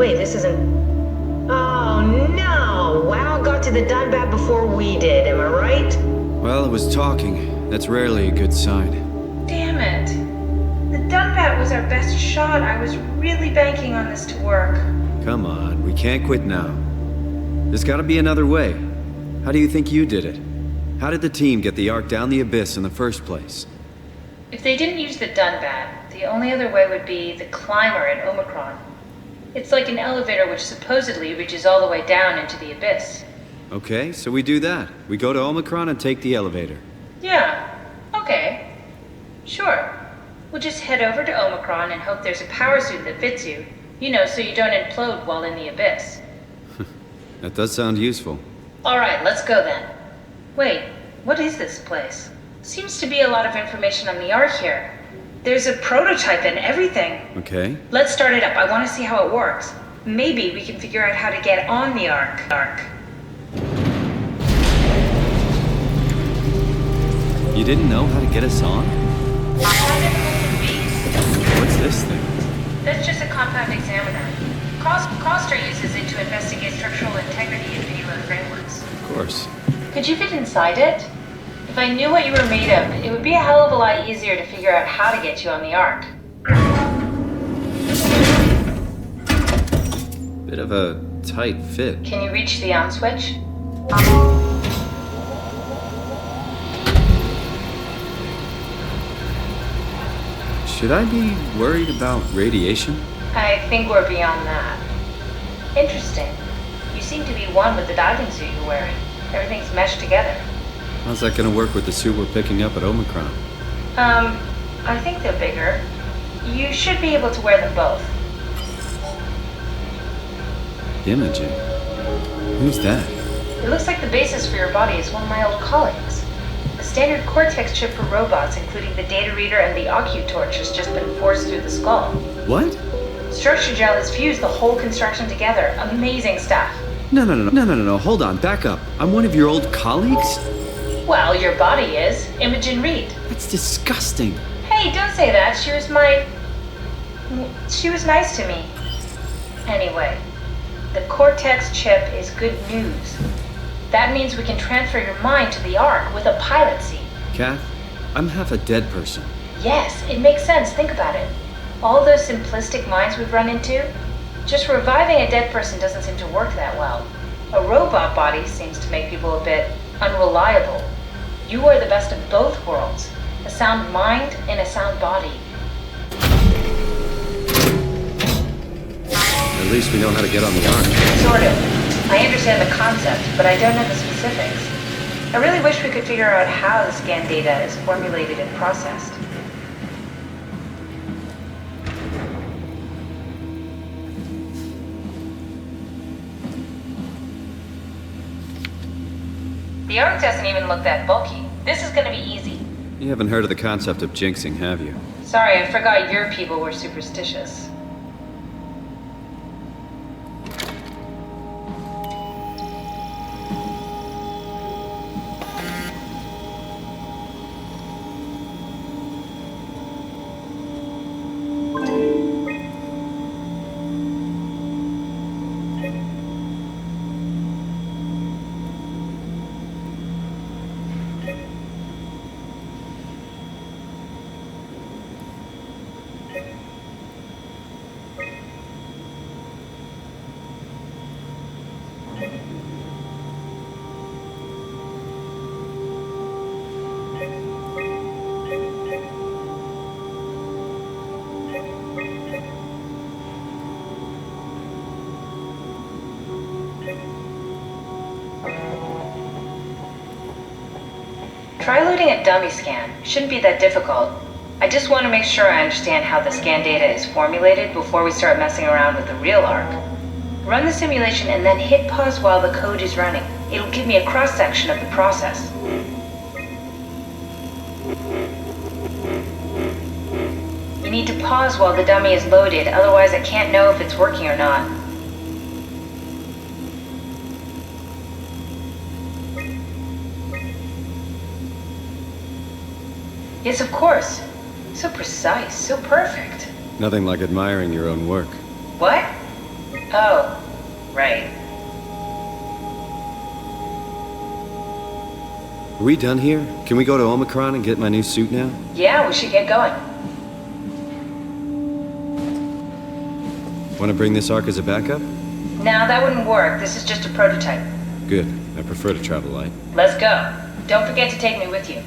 Wait, this isn't... Oh no! WoW got to the Dunbat before we did, am I right? Well, it was talking. That's rarely a good sign. Damn it. The Dunbat was our best shot. I was really banking on this to work. Come on, we can't quit now. There's gotta be another way. How do you think you did it? How did the team get the Ark down the Abyss in the first place? If they didn't use the Dunbat, the only other way would be the climber at Omicron. It's like an elevator which supposedly reaches all the way down into the Abyss. Okay, so we do that. We go to Omicron and take the elevator. Yeah, okay. Sure. We'll just head over to Omicron and hope there's a power suit that fits you. You know, so you don't implode while in the Abyss. That does sound useful. Alright, let's go then. Wait, what is this place? Seems to be a lot of information on the Ark here. There's a prototype and everything. Okay. Let's start it up. I want to see how it works. Maybe we can figure out how to get on the Ark. You didn't know how to get us on? What's this thing? That's just a compound examiner. Coster uses it to investigate structural integrity in payload frameworks. Of course. Could you fit inside it? If I knew what you were made of, it would be a hell of a lot easier to figure out how to get you on the Ark. Bit of a tight fit. Can you reach the on switch? Should I be worried about radiation? I think we're beyond that. Interesting. You seem to be one with the diving suit you're wearing. Everything's meshed together. How's that gonna work with the suit we're picking up at Omicron? I think they're bigger. You should be able to wear them both. Imogen. Who's that? It looks like the basis for your body is one of my old colleagues. A standard Cortex chip for robots, including the data reader and the OcuTorch, has just been forced through the skull. What? Structure gel has fused the whole construction together. Amazing stuff. No, hold on, back up. I'm one of your old colleagues? Well, your body is. Imogen Reed. That's disgusting. Hey, don't say that. She was nice to me. Anyway, the Cortex chip is good news. That means we can transfer your mind to the Ark with a pilot seat. Kath, I'm half a dead person. Yes, it makes sense. Think about it. All those simplistic minds we've run into, just reviving a dead person doesn't seem to work that well. A robot body seems to make people a bit unreliable. You are the best of both worlds. A sound mind and a sound body. At least we know how to get on the Ark. Sort of. I understand the concept, but I don't know the specifics. I really wish we could figure out how the scan data is formulated and processed. The Ark doesn't even look that bulky. This is gonna be easy. You haven't heard of the concept of jinxing, have you? Sorry, I forgot your people were superstitious. Try loading a dummy scan. Shouldn't be that difficult. I just want to make sure I understand how the scan data is formulated before we start messing around with the real Ark. Run the simulation and then hit pause while the code is running. It'll give me a cross-section of the process. You need to pause while the dummy is loaded, otherwise I can't know if it's working or not. Yes, of course. So precise, so perfect. Nothing like admiring your own work. What? Oh, right. Are we done here? Can we go to Omicron and get my new suit now? Yeah, we should get going. Want to bring this Ark as a backup? No, that wouldn't work. This is just a prototype. Good. I prefer to travel light. Let's go. Don't forget to take me with you.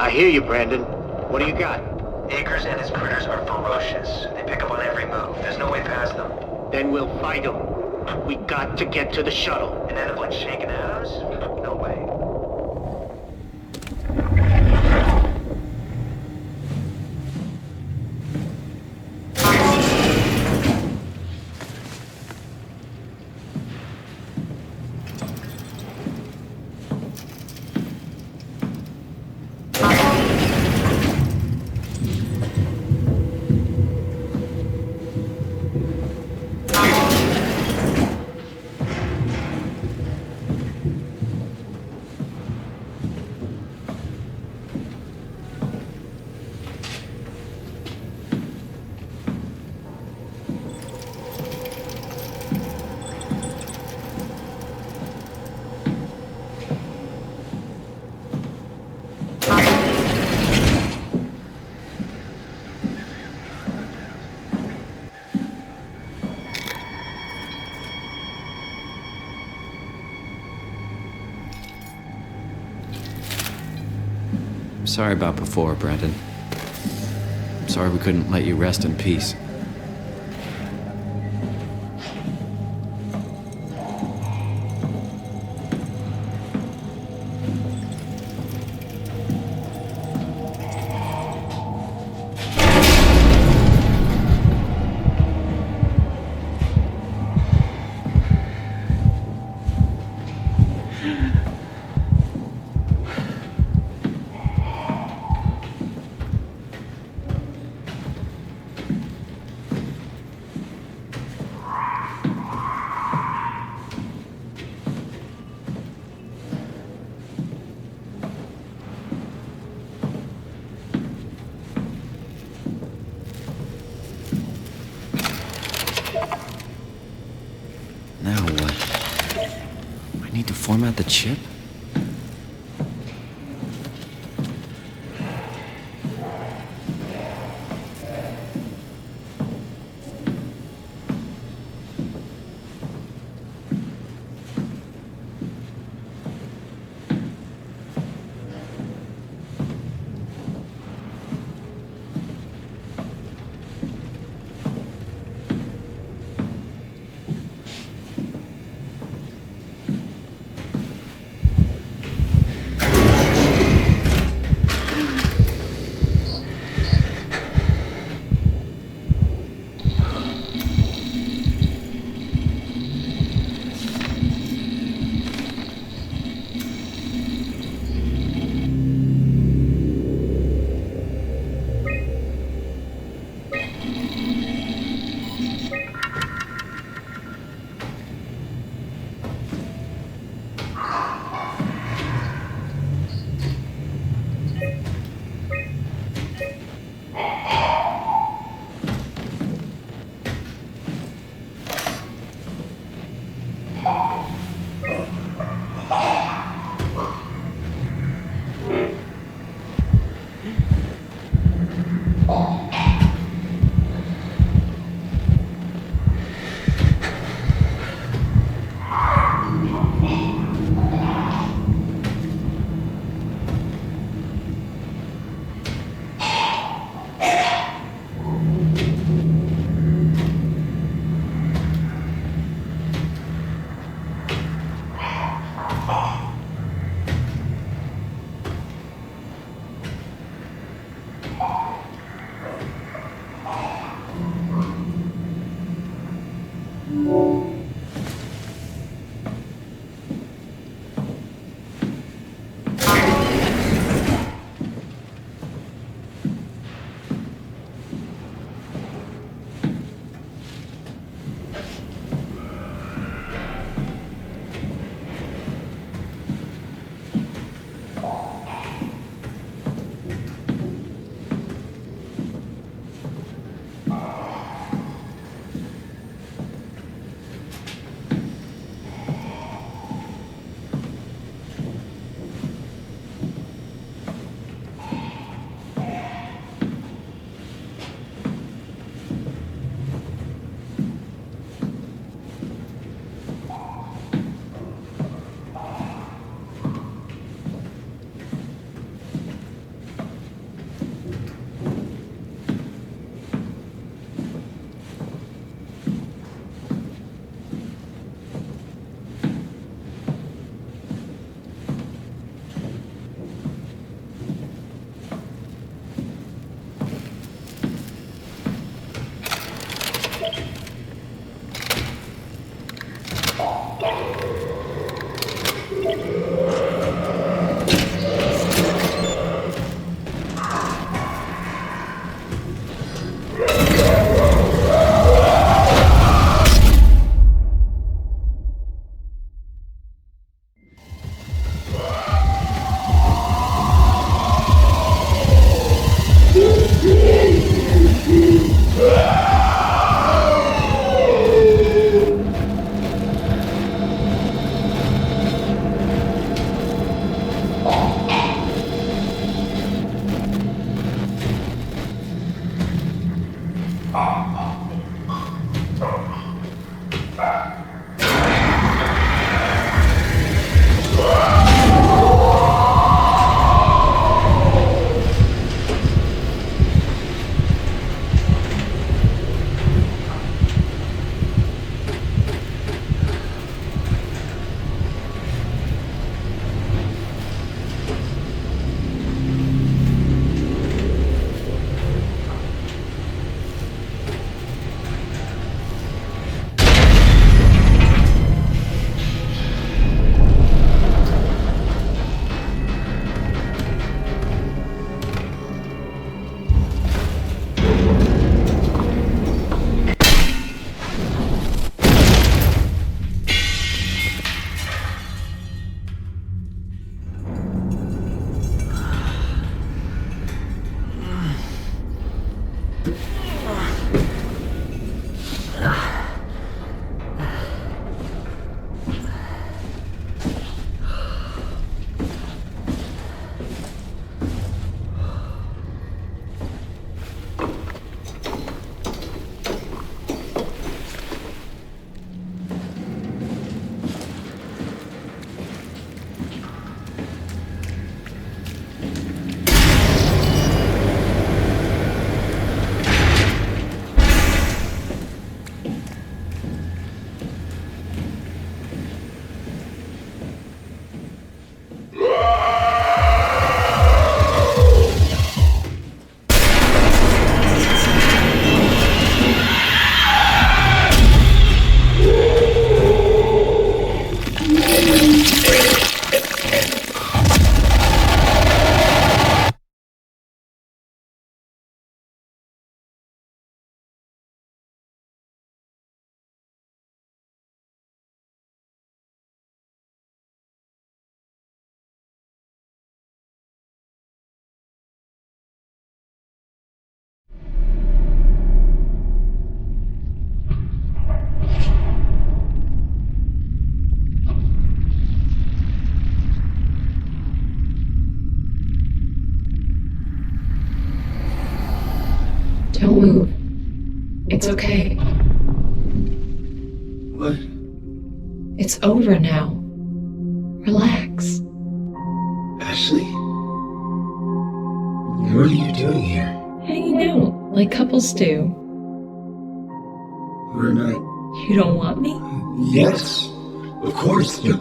I hear you, Brandon. What do you got? Akers and his critters are ferocious. They pick up on every move. There's no way past them. Then we'll fight them. We got to get to the shuttle. And end up like shaken atoms? No way. Sorry about before, Brandon. I'm sorry we couldn't let you rest in peace. format the chip? Don't move. It's okay. What? It's over now. Relax. Ashley? What are you doing here? Hanging out, like couples do. We're not... You don't want me? Yes, of course, but...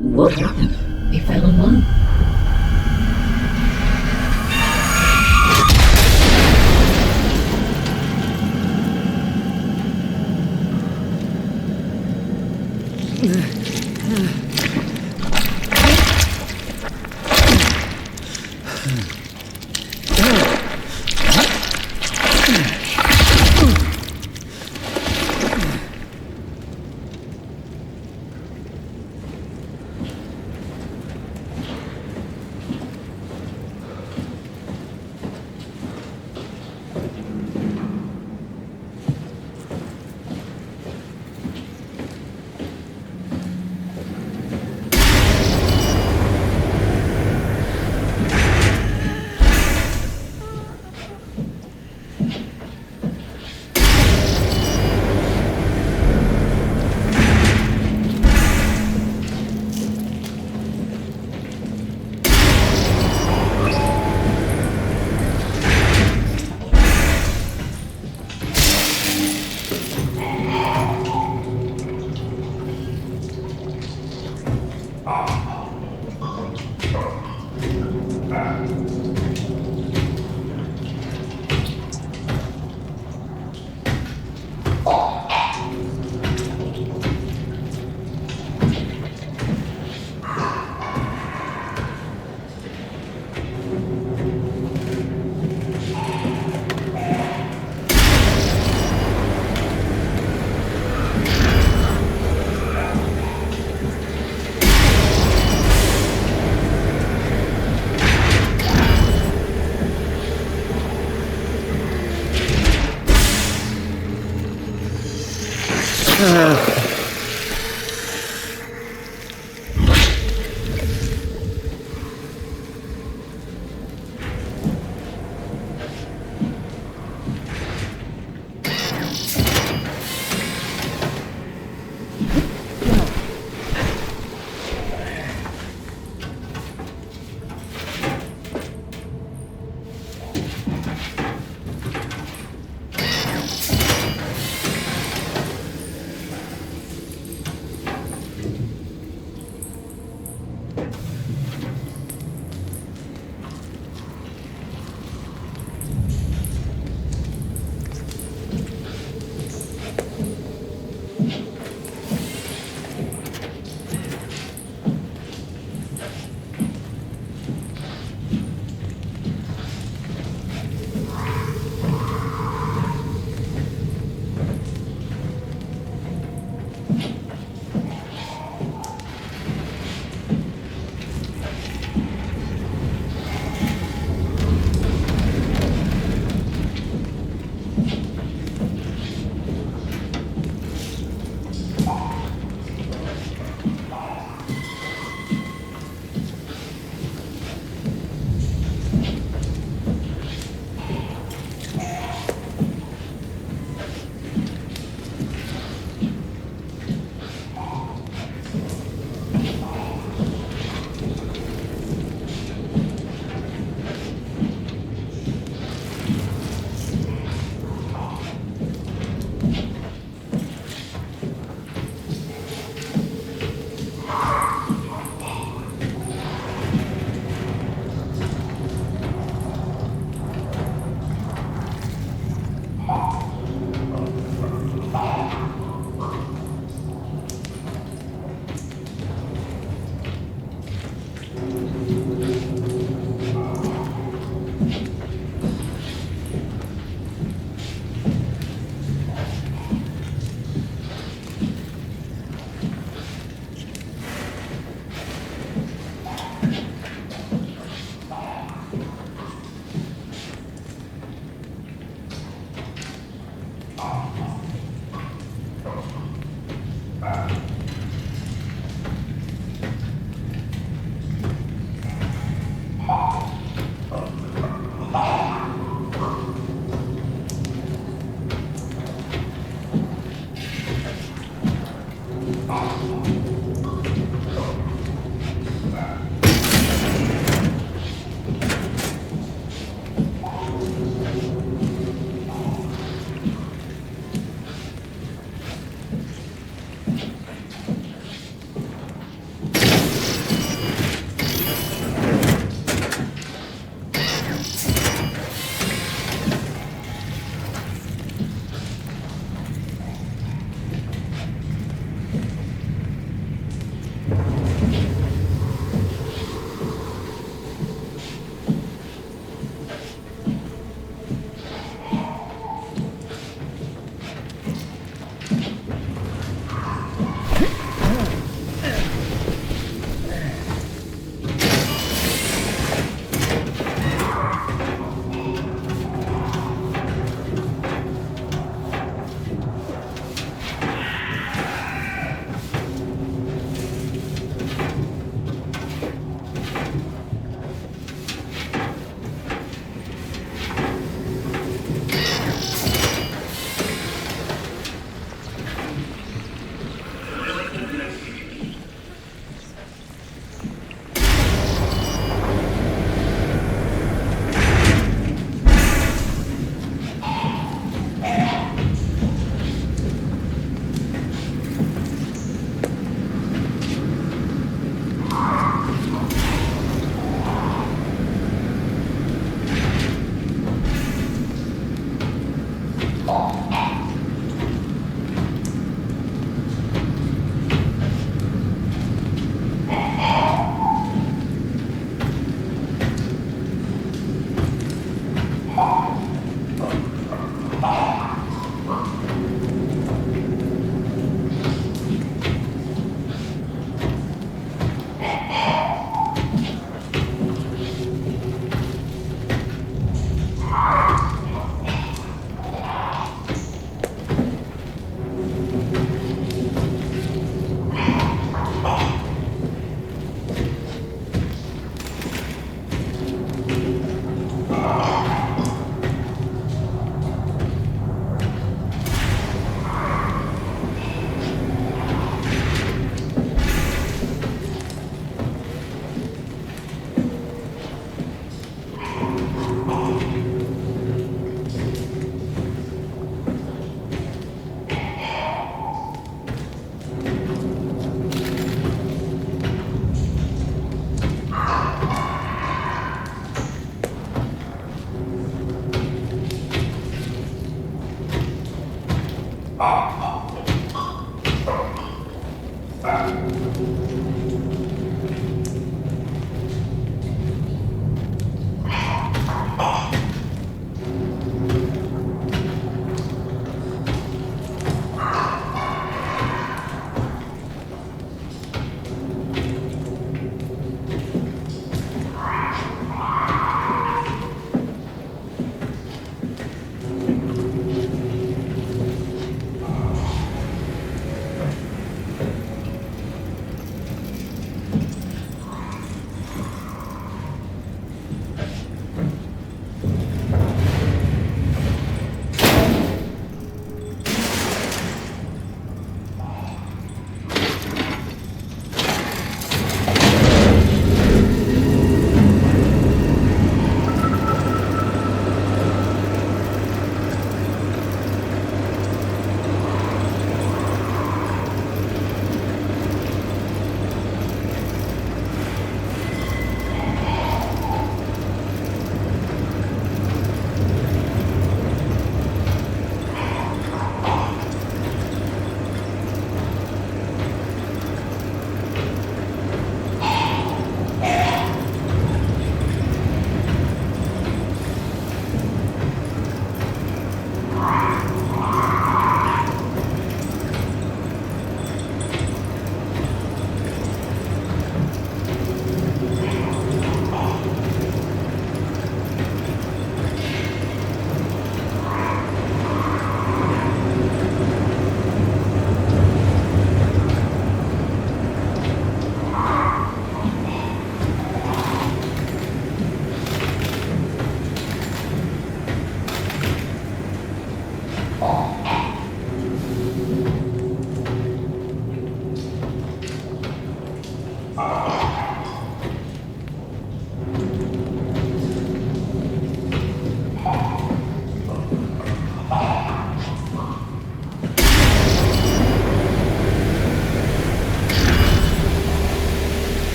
What happened? We fell in love.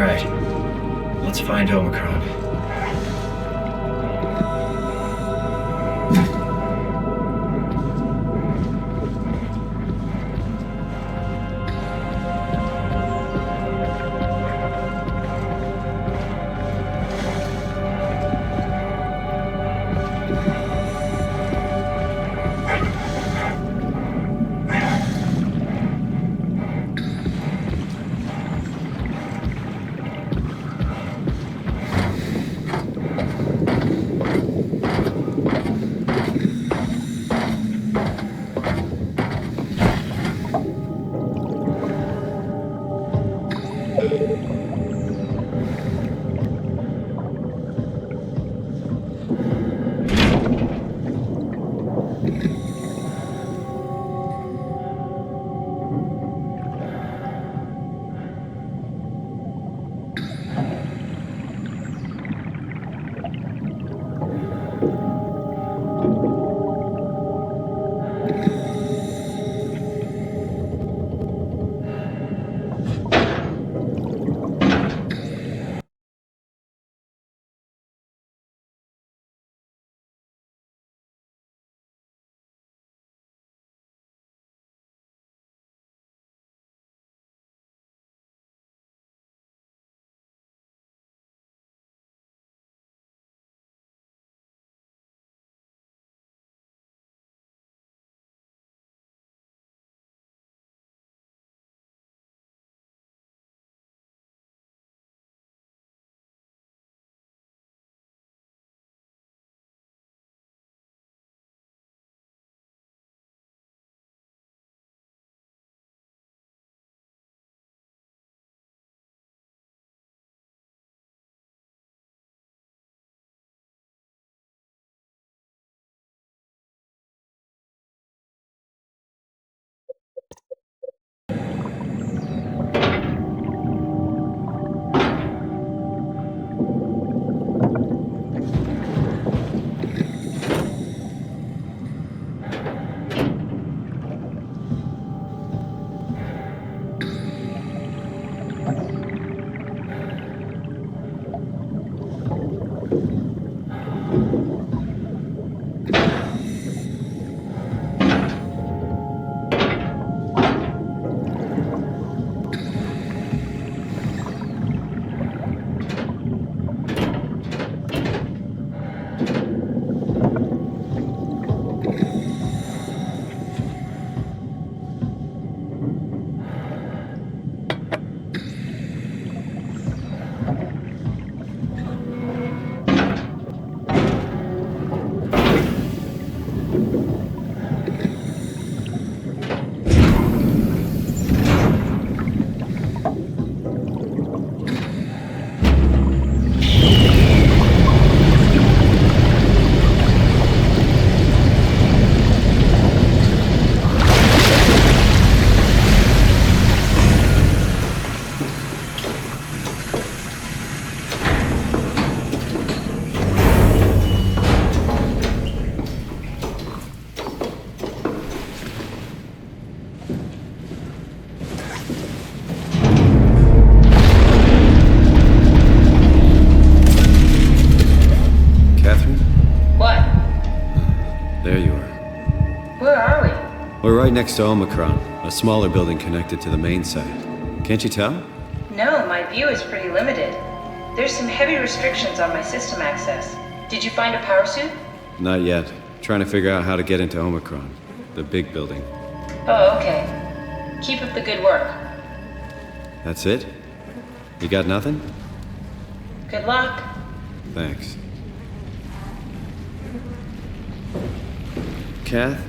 Alright. Let's find Omicron. We're right next to Omicron, a smaller building connected to the main site. Can't you tell? No, my view is pretty limited. There's some heavy restrictions on my system access. Did you find a power suit? Not yet. Trying to figure out how to get into Omicron, the big building. Oh, okay. Keep up the good work. That's it? You got nothing? Good luck. Thanks. Kath,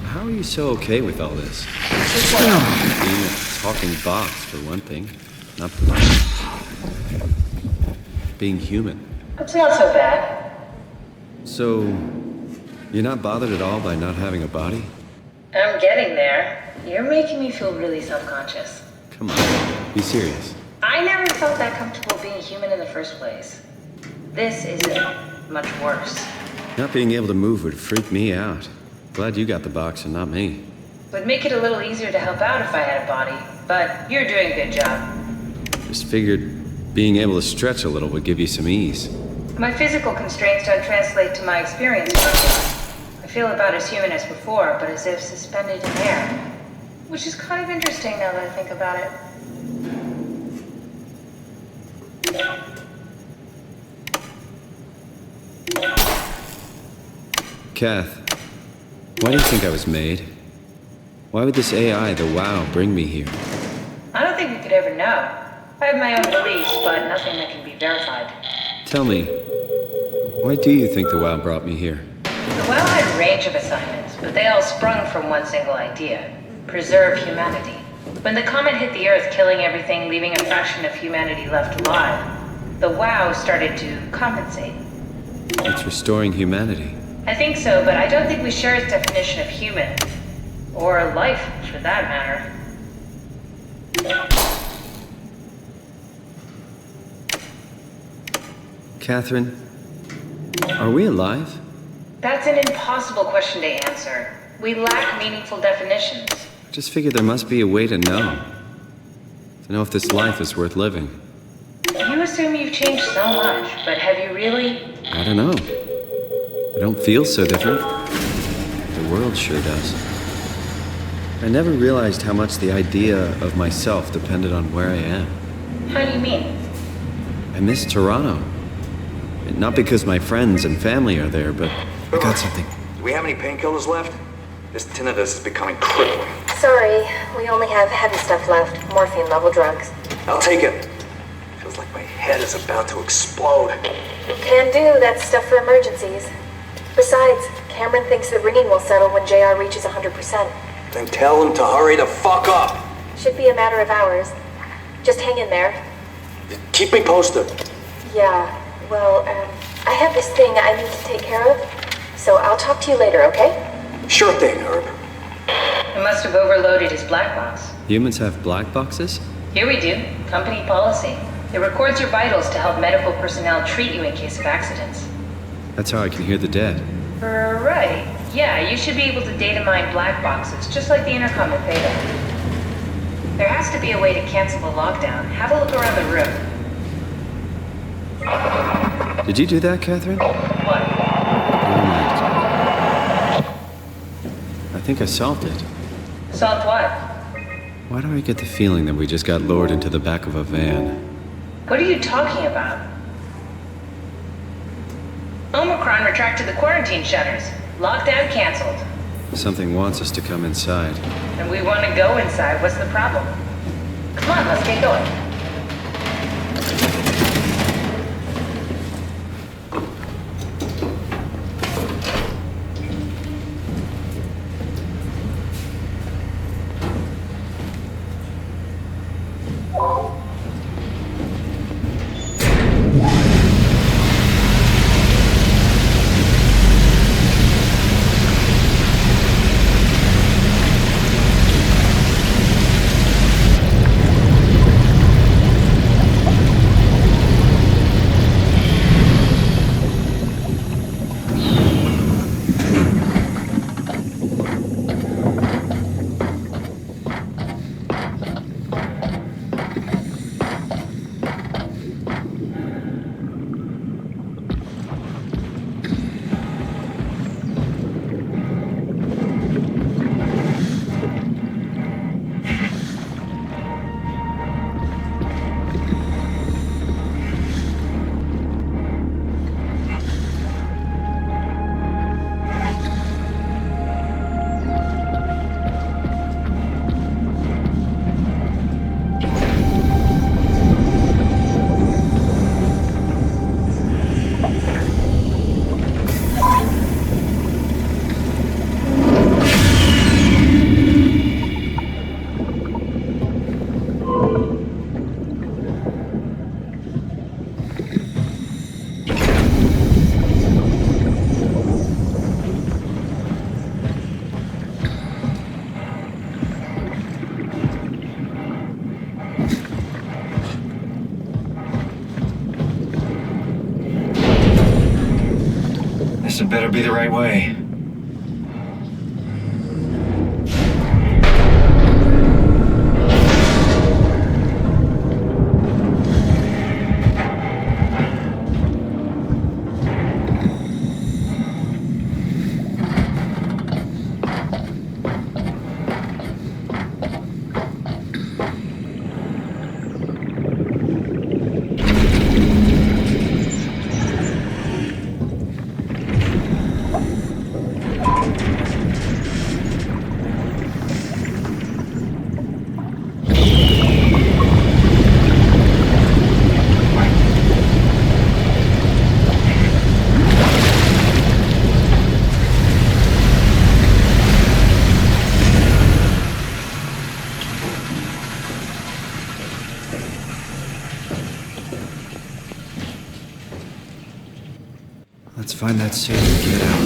how are you so okay with all this? Being a talking box, for one thing. Not being human. It's not so bad. So, you're not bothered at all by not having a body? I'm getting there. You're making me feel really self-conscious. Come on, be serious. I never felt that comfortable being human in the first place. This isn't much worse. Not being able to move would freak me out. Glad you got the box and not me. Would make it a little easier to help out if I had a body, but you're doing a good job. Just figured Being able to stretch a little would give you some ease. My physical constraints don't translate to my experience. I feel about as human as before, but as if suspended in air. Which is kind of interesting now that I think about it. Kath, why do you think I was made? Why would this AI, the WoW, bring me here? I don't think we could ever know. I have my own beliefs, but nothing that can be verified. Tell me, why do you think the WoW brought me here? The WoW had a range of assignments, but they all sprung from one single idea: preserve humanity. When the comet hit the Earth, killing everything, leaving a fraction of humanity left alive, the WoW started to compensate. It's restoring humanity. I think so, but I don't think we share its definition of human. Or life, for that matter. Catherine, are we alive? That's an impossible question to answer. We lack meaningful definitions. I just figured there must be a way to know. To know if this life is worth living. You assume you've changed so much, but have you really? I don't know. I don't feel so different. The world sure does. I never realized how much the idea of myself depended on where I am. How do you mean? I miss Toronto. Not because my friends and family are there, but I got something. Do we have any painkillers left? This tinnitus is becoming crippling. Sorry, we only have heavy stuff left. Morphine-level drugs. I'll take it. Feels like my head is about to explode. Can do, that's stuff for emergencies. Besides, Cameron thinks the ringing will settle when JR reaches 100%. Then tell him to hurry the fuck up. Should be a matter of hours. Just hang in there. Keep me posted. Yeah, well, I have this thing I need to take care of, so I'll talk to you later, okay? Sure thing, Herb. I must have overloaded his black box. Humans have black boxes? Here we do. Company policy. It records your vitals to help medical personnel treat you in case of accidents. That's how I can hear the dead. Right. Yeah, you should be able to data mine black boxes, just like the intercom at Theta. There has to be a way to cancel the lockdown. Have a look around the room. Did you do that, Catherine? What? I think I solved it. Solved what? Why do I get the feeling that we just got lured into the back of a van? What are you talking about? Omicron retracted the quarantine shutters. Lockdown canceled. Something wants us to come inside. And we want to go inside. What's the problem? Come on, let's get going. This had better be the right way. find that suit and get out.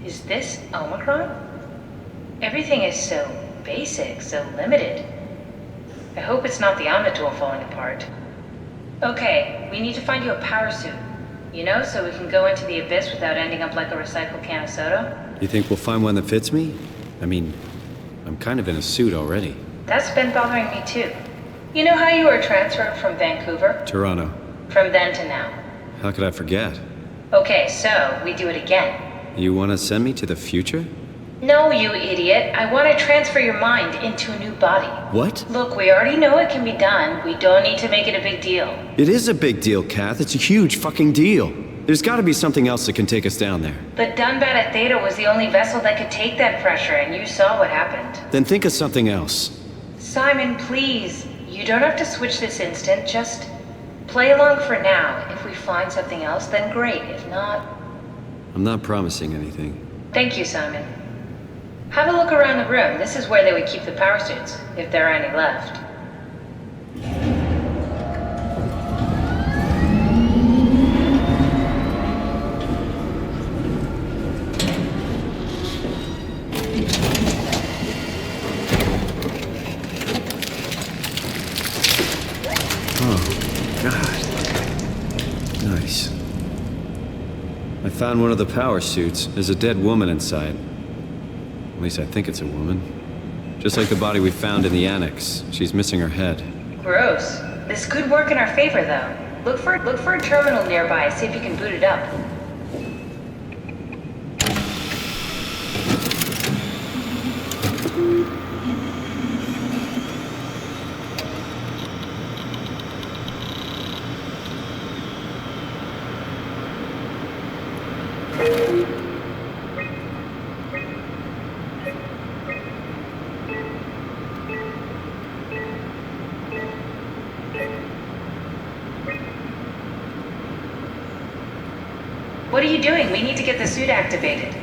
Is this Omicron? Everything is so basic, so limited. I hope it's not the Omnitool falling apart. Okay, we need to find you a power suit. You know, so we can go into the abyss without ending up like a recycled can of soda. You think we'll find one that fits me? I mean, I'm kind of in a suit already. That's been bothering me too. You know how you were transferred from Vancouver? Toronto. From then to now. How could I forget? Okay, so we do it again. You want to send me to the future? No, you idiot. I want to transfer your mind into a new body. What? Look, we already know it can be done. We don't need to make it a big deal. It is a big deal, Kath. It's a huge fucking deal. There's got to be something else that can take us down there. But Dunbat at Theta was the only vessel that could take that pressure, and you saw what happened. Then think of something else. Simon, please. You don't have to switch this instant. Just play along for now. If we find something else, then great. If not... I'm not promising anything. Thank you, Simon. Have a look around the room. This is where they would keep the power suits, if there are any left. Oh, God. Nice. I found one of the power suits. There's a dead woman inside. At least I think it's a woman. Just like the body we found in the annex. She's missing her head. Gross. This could work in our favor, though. Look for a terminal nearby. See if you can boot it up. What are you doing? We need to get the suit activated.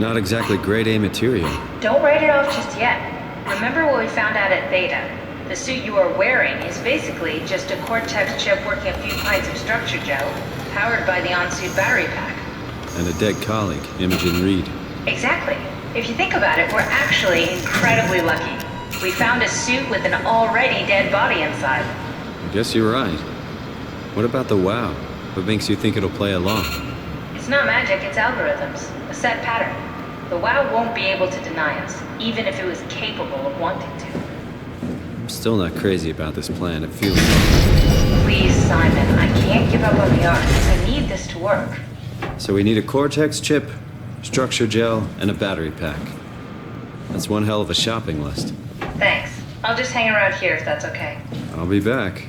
Not exactly grade A material. Don't write it off just yet. Remember what we found out at Theta? The suit you are wearing is basically just a Cortex chip working a few pints of structure gel, powered by the on-suit battery pack. And a dead colleague, Imogen Reed. Exactly. If you think about it, we're actually incredibly lucky. We found a suit with an already dead body inside. I guess you're right. What about the WoW? What makes you think it'll play along? It's not magic, it's algorithms. A set pattern. The WoW won't be able to deny us, even if it was capable of wanting to. I'm still not crazy about this plan. It feels... Please, Simon, I can't give up on the art. I need this to work. So we need a Cortex chip, structure gel, and a battery pack. That's one hell of a shopping list. Thanks. I'll just hang around here if that's okay. I'll be back.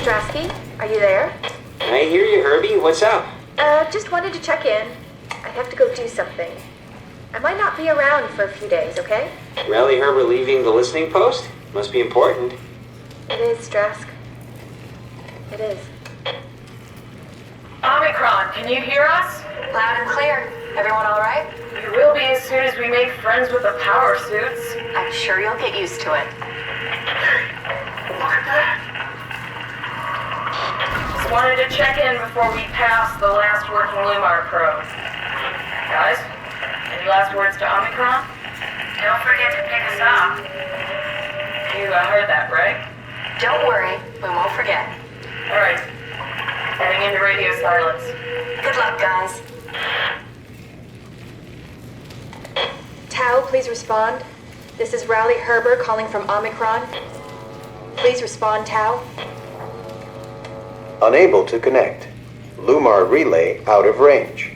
Strasky, are you there? I hear you, Herbie. What's up? Just wanted to check in. I have to go do something. I might not be around for a few days, okay? Rally Herbert leaving the listening post? Must be important. It is, Strask. It is. Omicron, can you hear us? Loud and clear. Everyone all right? We will be as soon as we make friends with the power suits. I'm sure you'll get used to it. Look at that. Just wanted to check in before we pass the last working Lumar probe. Guys, any last words to Omicron? Don't forget to pick us up. You heard that, right? Don't worry, we won't forget. All right. Heading into radio silence. Good luck, guys. Tau, please respond. This is Rowley Herbert calling from Omicron. Please respond, Tau. Unable to connect. Lumar relay out of range.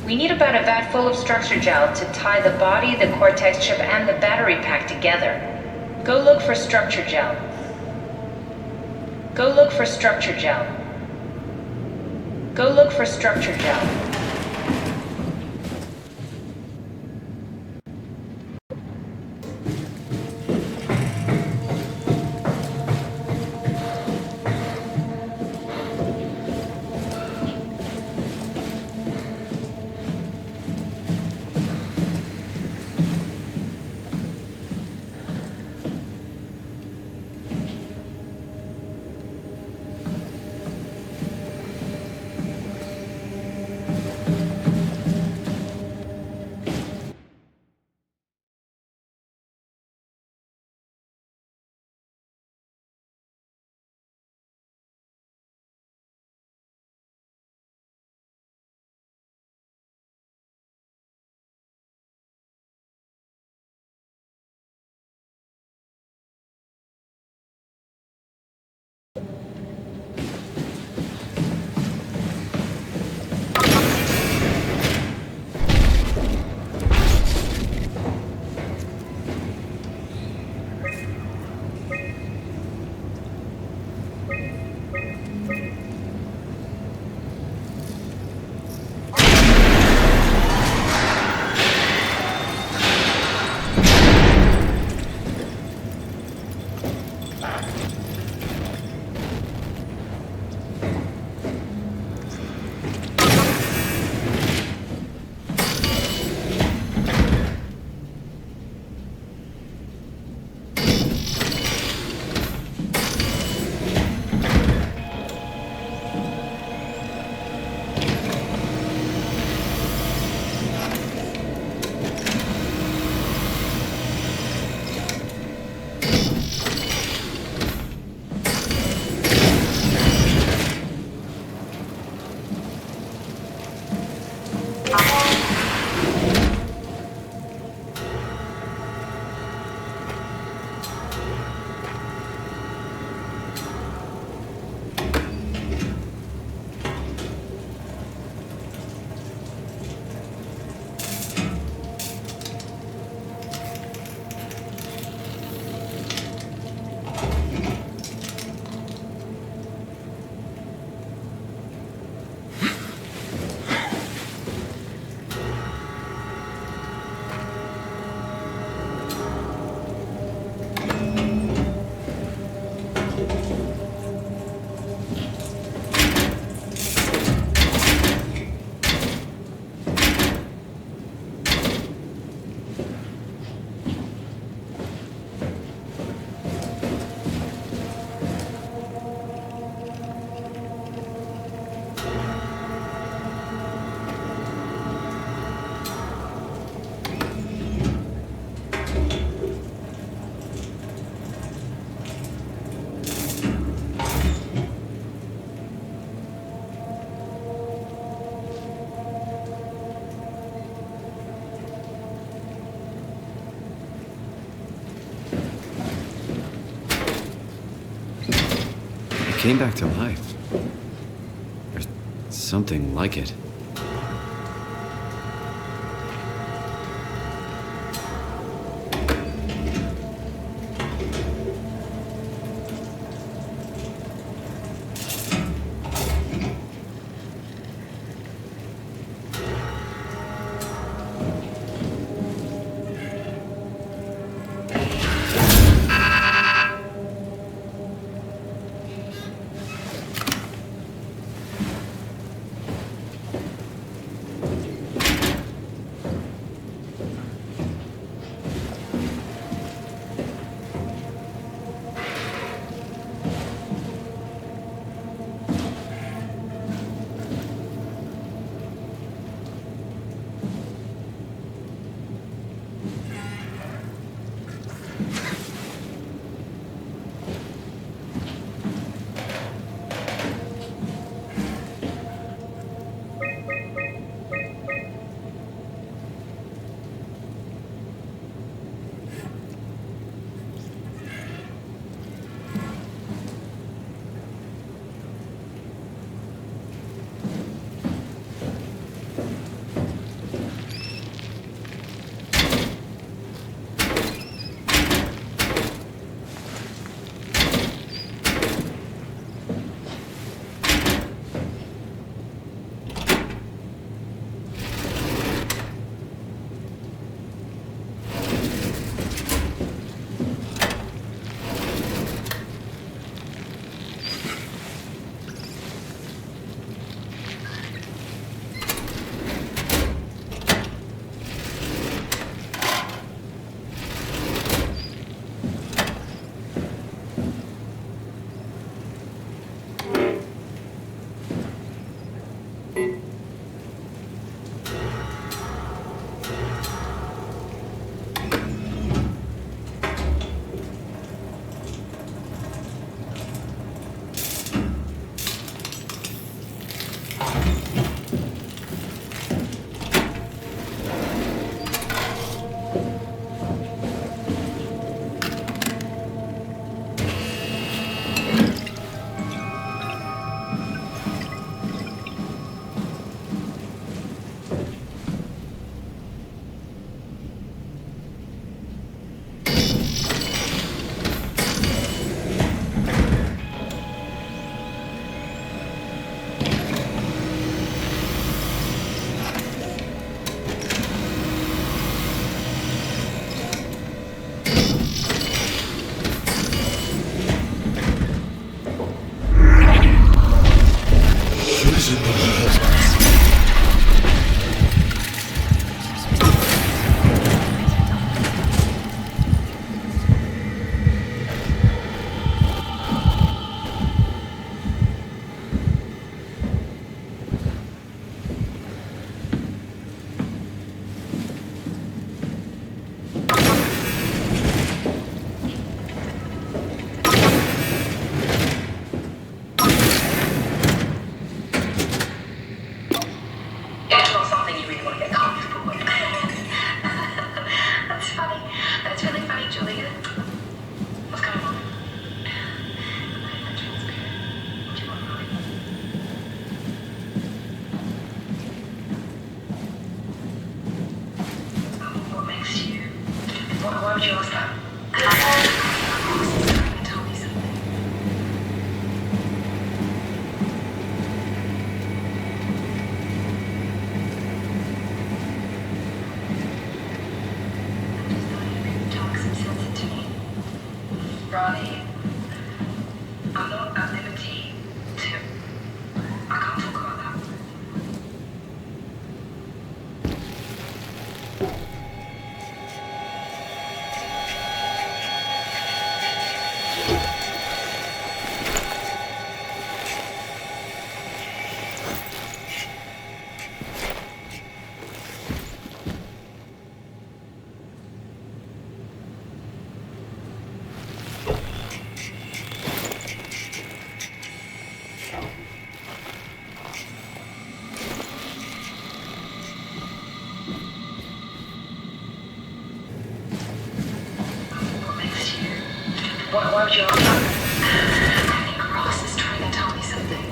We need about a vat full of structure gel to tie the body, the Cortex chip, and the battery pack together. Go look for structure gel. Go look for structure gel. Go look for structure gel. Came back to life. There's something like it. I'm not at liberty to... I can't talk about that. Why would you ask that? I think Ross is trying to tell me something.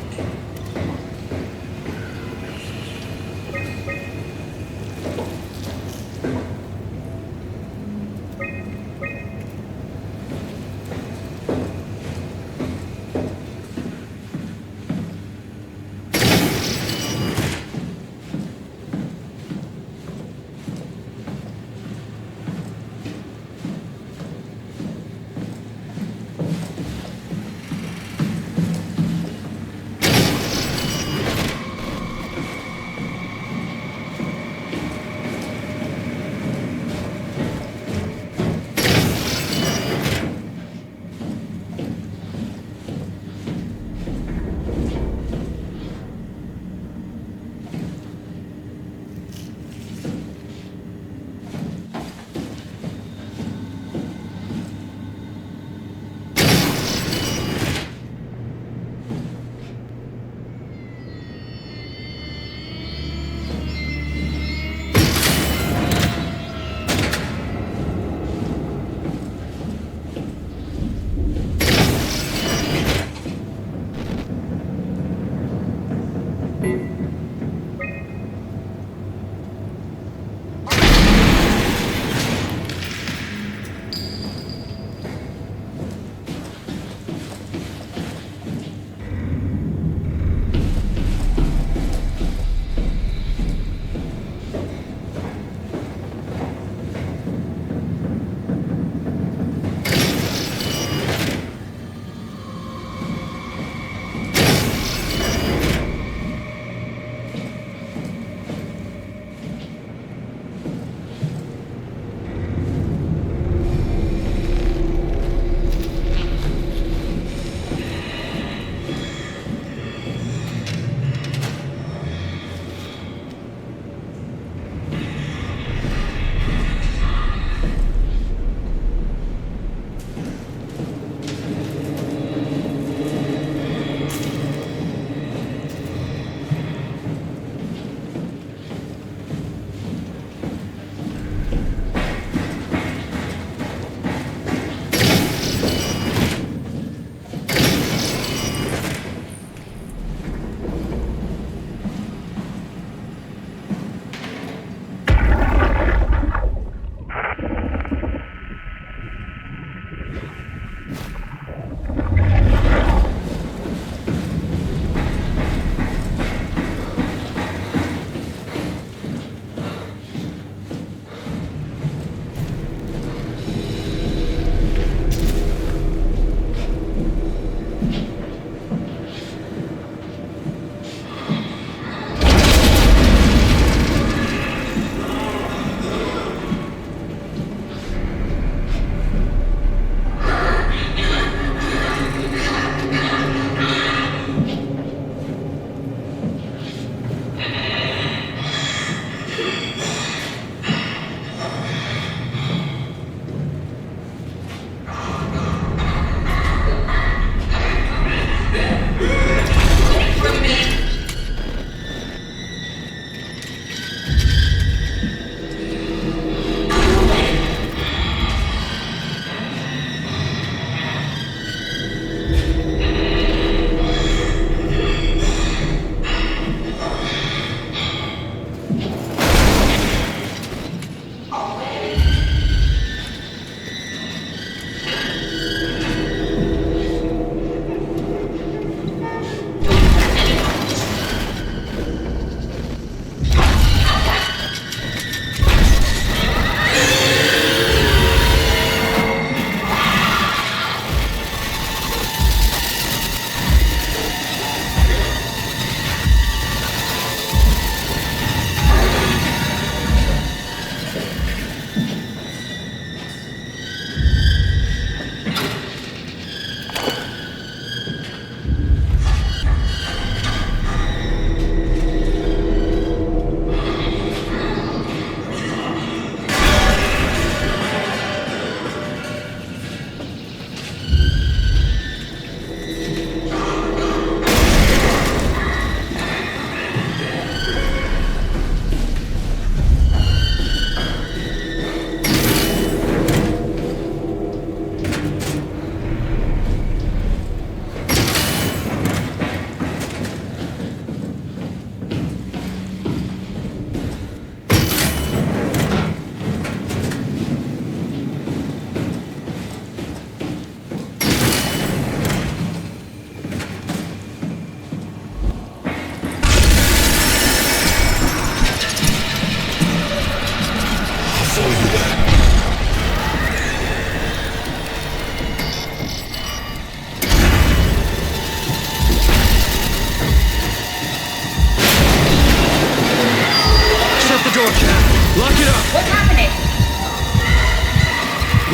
door, Cat! Lock it up! What's happening?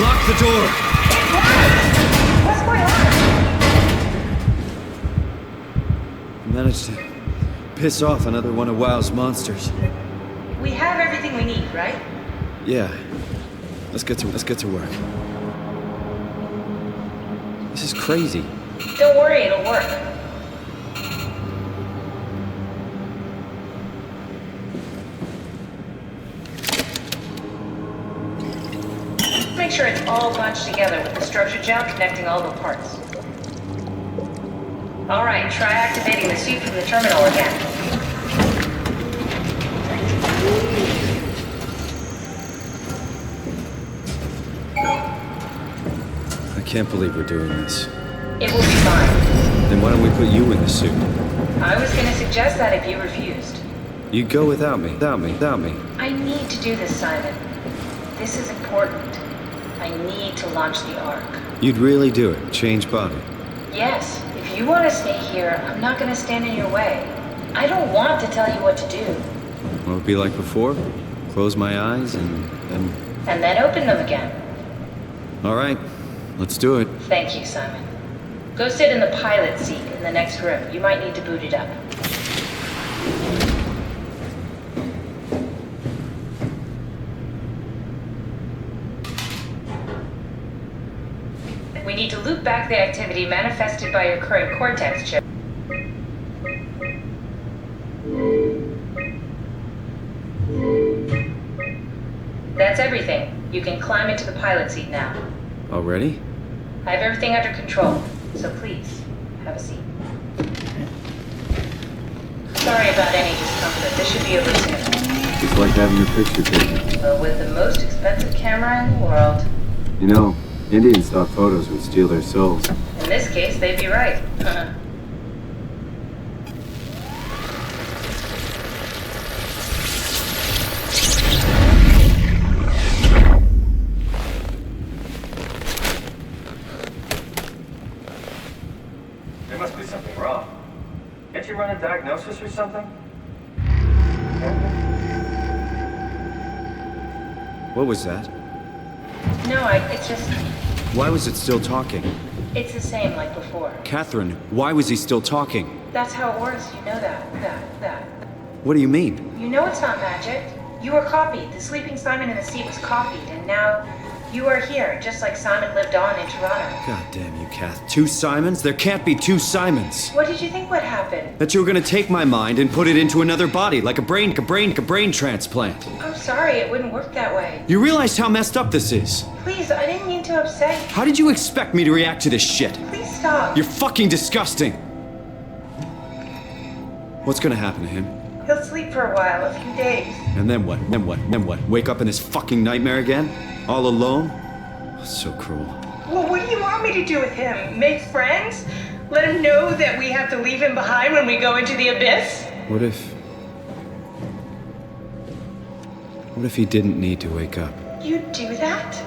Lock the door! What's going on? I managed to piss off another one of WoW's monsters. We have everything we need, right? Yeah. Let's get to work. This is crazy. Don't worry, it'll work. Make sure it's all bunched together with the structure gel connecting all the parts. Alright, try activating the suit from the terminal again. I can't believe we're doing this. It will be fine. Then why don't we put you in the suit? I was gonna suggest that if you refused. You go without me. I need to do this, Simon. This is important. I need to launch the Ark. You'd really do it? Change body? Yes, if you want to stay here, I'm not gonna stand in your way. I don't want to tell you what to do. Will it be like before? Close my eyes and then... And then open them again. All right, let's do it. Thank you, Simon. Go sit in the pilot seat in the next room. You might need to boot it up. We need to loop back the activity manifested by your current cortex chip. That's everything. You can climb into the pilot seat now. Already? I have everything under control, so please, have a seat. Sorry about any discomfort. This should be over soon. It's like having your picture taken. But with the most expensive camera in the world. You know, Indians thought photos would steal their souls. In this case, they'd be right. There must be something wrong. Can't you run a diagnosis or something? What was that? No, it's just... Why was it still talking? It's the same like before. Catherine, why was he still talking? That's how it works, you know that. What do you mean? You know it's not magic. You were copied. The sleeping Simon in the seat was copied, and now you are here, just like Simon lived on in Toronto. God damn you, Kath. 2 Simons? There can't be 2 Simons. What did you think would happen? That you were gonna take my mind and put it into another body, like a brain transplant. I'm sorry, it wouldn't work that way. You realize how messed up this is? Please, I didn't mean to upset you. How did you expect me to react to this shit? Please stop. You're fucking disgusting. What's gonna happen to him? He'll sleep for a while, a few days. And then what? Then what? Wake up in this fucking nightmare again? All alone? So cruel. Well, what do you want me to do with him? Make friends? Let him know that we have to leave him behind when we go into the abyss? What if he didn't need to wake up? You'd do that?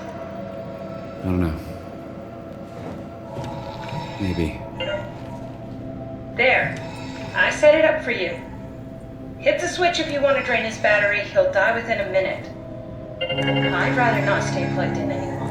I don't know. Maybe. There. I set it up for you. Hit the switch if you want to drain his battery. He'll die within a minute. I'd rather not stay plugged in any longer.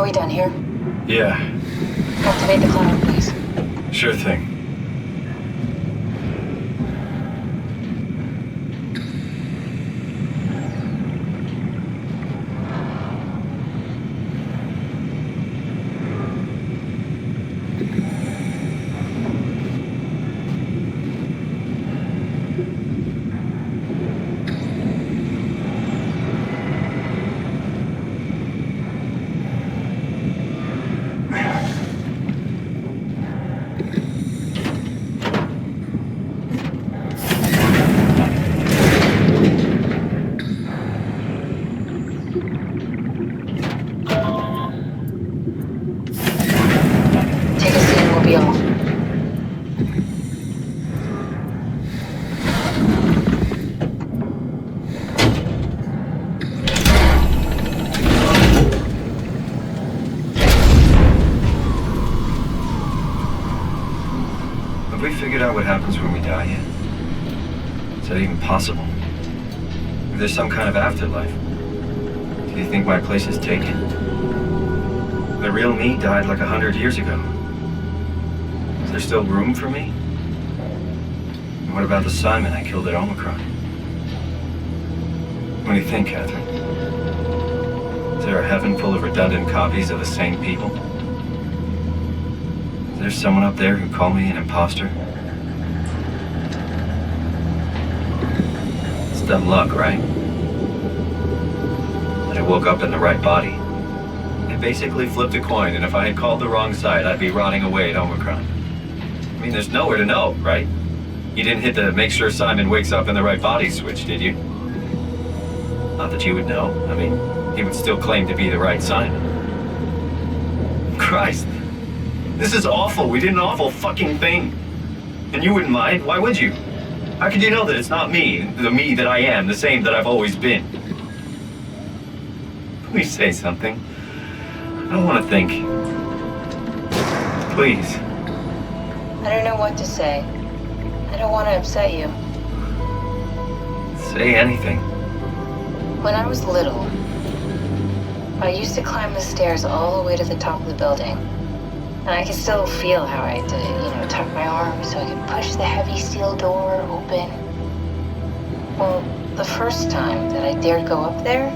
we done here? Yeah, Activate the cloud, please. sure thing. Take a seat and we'll be off. Have we figured out what happens when we die yet? Is that even possible? If there's some kind of afterlife, do you think my place is taken? The real me died like 100 years ago. Is there still room for me? And what about the Simon I killed at Omicron? What do you think, Catherine? Is there a heaven full of redundant copies of the same people? Is there someone up there who called me an imposter? It's dumb luck, right? That I woke up in the right body. I basically flipped a coin, and if I had called the wrong side, I'd be rotting away at Omicron. I mean, there's nowhere to know, right? You didn't hit the make sure Simon wakes up in the right body switch, did you? Not that you would know. I mean, he would still claim to be the right Simon. Christ. This is awful. We did an awful fucking thing. And you wouldn't mind? Why would you? How could you know that it's not me, the me that I am, the same that I've always been? Please say something. I don't want to think. Please. I don't know what to say. I don't want to upset you. Say anything. When I was little, I used to climb the stairs all the way to the top of the building. And I can still feel how I had to, tuck my arm so I could push the heavy steel door open. Well, the first time that I dared go up there,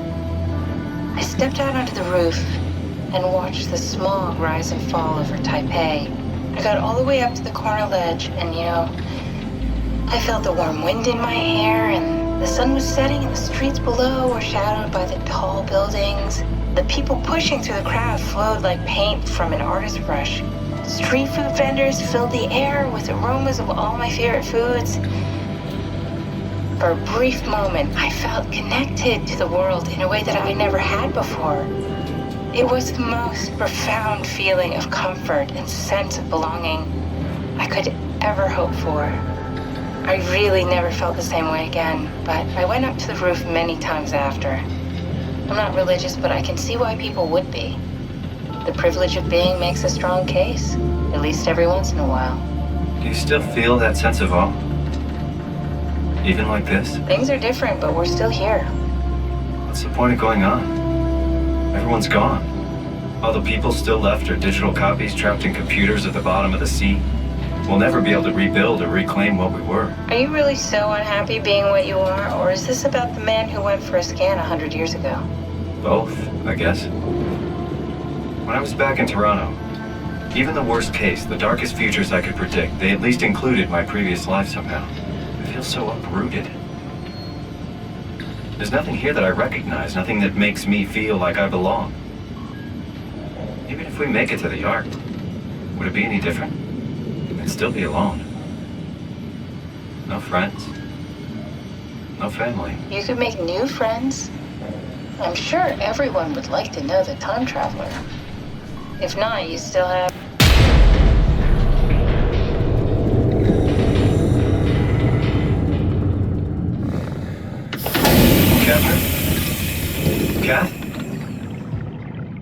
I stepped out onto the roof and watched the smog rise and fall over Taipei. I got all the way up to the corner ledge and, I felt the warm wind in my hair and the sun was setting and the streets below were shadowed by the tall buildings. The people pushing through the crowd flowed like paint from an artist's brush. Street food vendors filled the air with aromas of all my favorite foods. For a brief moment, I felt connected to the world in a way that I never had before. It was the most profound feeling of comfort and sense of belonging I could ever hope for. I really never felt the same way again, but I went up to the roof many times after. I'm not religious, but I can see why people would be. The privilege of being makes a strong case, at least every once in a while. Do you still feel that sense of awe? Even like this? Things are different, but we're still here. What's the point of going on? Everyone's gone. All the people still left are digital copies trapped in computers at the bottom of the sea. We'll never be able to rebuild or reclaim what we were. Are you really so unhappy being what you are, or is this about the man who went for a scan 100 years ago? Both, I guess. When I was back in Toronto, even the worst case, the darkest futures I could predict, they at least included my previous life somehow. I feel so uprooted. There's nothing here that I recognize, nothing that makes me feel like I belong. Even if we make it to the Ark, would it be any different? I'd still be alone. No friends. No family. You could make new friends. I'm sure everyone would like to know the time traveler. If not, you still have... Catherine? Kath?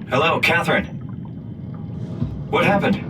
Hello, Catherine. What happened?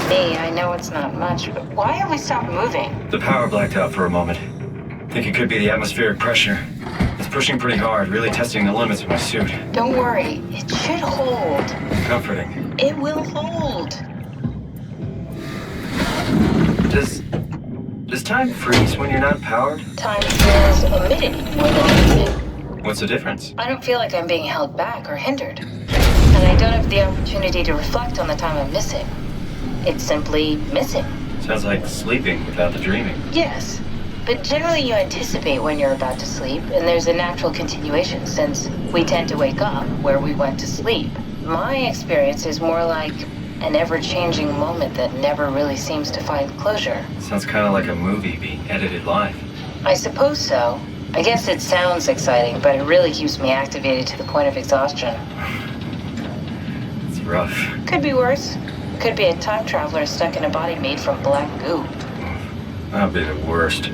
Me, I know it's not much, but why have we stopped moving? The power blacked out for a moment. Think it could be the atmospheric pressure. It's pushing pretty hard, really testing the limits of my suit. Don't worry, it should hold. Comforting. It will hold. Does time freeze when you're not powered? Time feels omitted more than anything. What's the difference? I don't feel like I'm being held back or hindered. And I don't have the opportunity to reflect on the time I'm missing. It's simply missing. Sounds like sleeping without the dreaming. Yes. But generally you anticipate when you're about to sleep, and there's a natural continuation since we tend to wake up where we went to sleep. My experience is more like an ever-changing moment that never really seems to find closure. Sounds kind of like a movie being edited live. I suppose so. I guess it sounds exciting, but it really keeps me activated to the point of exhaustion. It's rough. Could be worse. Could be a time traveler stuck in a body made from black goo. That'd be the worst.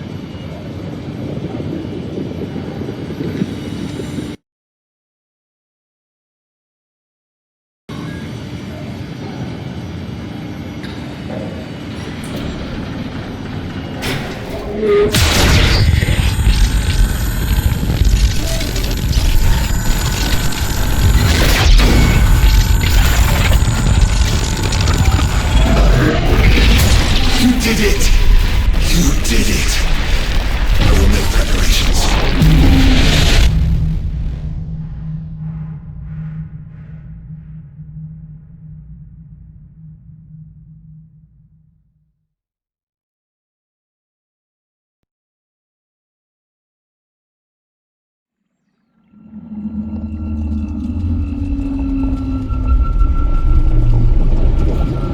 You did it! You did it! I will make preparations.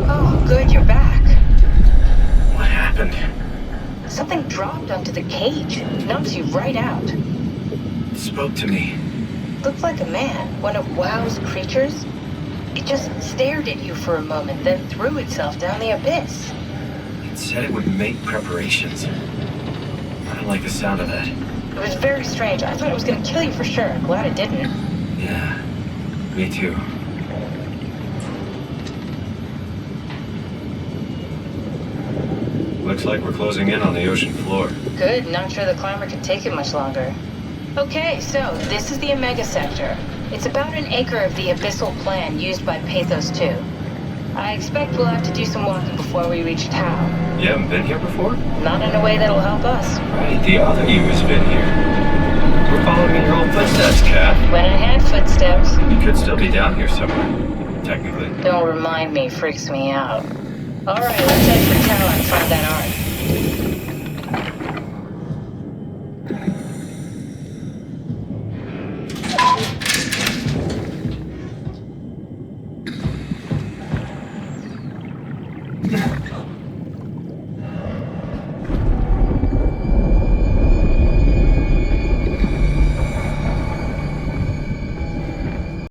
Oh, good, you're back. What happened? Something dropped onto the cage. Knocks you right out. It spoke to me. Looked like a man, one of WoW's creatures. It just stared at you for a moment, then threw itself down the abyss. It said it would make preparations. I don't like the sound of that. It was very strange. I thought it was going to kill you for sure. I'm glad it didn't. Yeah, me too. Looks like we're closing in on the ocean floor. Good, not sure the climber can take it much longer. Okay, so this is the Omega Sector. It's about an acre of the abyssal plan used by Pathos 2. I expect we'll have to do some walking before we reach Tau. You haven't been here before? Not in a way that'll help us. Right, the other you has been here. We're following in your old footsteps, Kat. When I had footsteps. You could still be down here somewhere, technically. Don't remind me, freaks me out. Alright, let's head for Tau and find that ark. Yeah.